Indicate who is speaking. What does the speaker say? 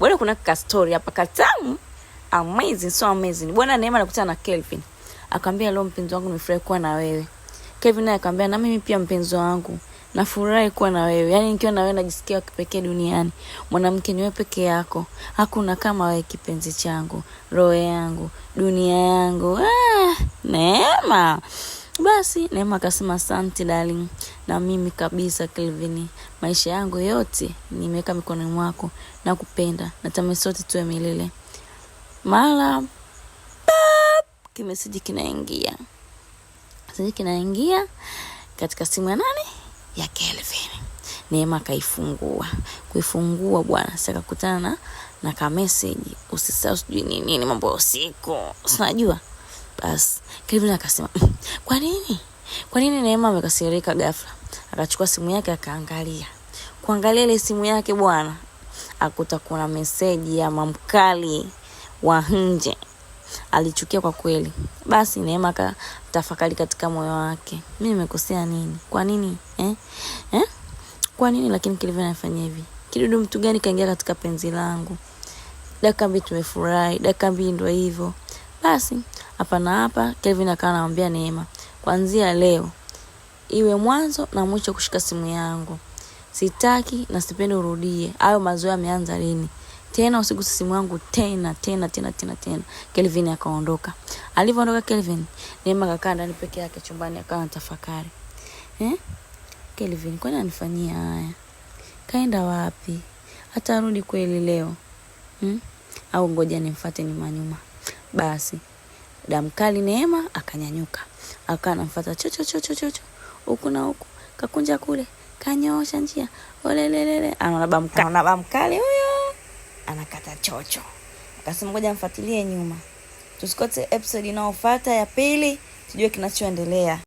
Speaker 1: Bwana kuna ka story hapa katamu. Amazing, so amazing. Bwana Neema anakutana na Kelvin. Akamwambia leo mpenzi wangu nimefurahi kuwa na wewe. Kelvin naye akamwambia na mimi pia mpenzi wangu nafurahi kuwa na wewe. Yaani nikiwa na wewe najisikia kipekee duniani. Mwanamke ni wewe peke yako. Hakuna kama wewe kipenzi changu, roho yangu, dunia yangu. Neema. Basi Neema akasema asante darling. Na mimi kabisa Kelvin. Maisha yangu yote nimeweka mikononi mwako na kupenda. Natamani sote tuwe milele. Mara kimeseji kinaingia. Sasa kinaingia katika simu ya nani? Ya Kelvin. Neema kaifungua. Kuifungua bwana, sasa kukutana na ka message. Usisahau sijui nini mambo ya usiku. Unajua? Basi Kelvin akasema, "Kwa nini? Kwa nini Neema amekasirika ghafla?" Akachukua simu yake akaangalia. Kuangalia ile simu yake bwana, akuta kuna message ya mamkali wa nje. Alichukia kwa kweli. Basi Neema akatafakari katika moyo wake. Mimi nimekosea nini? Kwa nini? Kwa nini lakini Kelvin anafanya hivi? Kidudu mtu gani kaingia katika penzi langu? Dakika mbili tumefurahi, dakika mbili ndio hivyo. Basi hapa na hapa Kelvin akanamwambia Neema, kuanzia leo iwe mwanzo na mwisho kushika simu yangu. Sitaki na sipendi urudie. Hayo mazoea yameanza lini? Tena usiguse simu yangu tena. Kelvin akaondoka. Alipoondoka Kelvin, Neema akakaa ndani peke yake chumbani akawa anatafakari. Kelvin kwani anifanyia haya? Kaenda wapi? Hata arudi kweli leo? Au ngoja nimfuate ni manyuma. Basi damkali Neema akanyanyuka. Akawa anamfuata chocho. Huku na huku, kakunja kule, kanyoosha njia. Olelelele, anaona bamkali huyo. Anakata chocho. Akasema ngoja mfuatilie nyuma. Tusikose episode inayofuata ya pili, tujue kinachoendelea.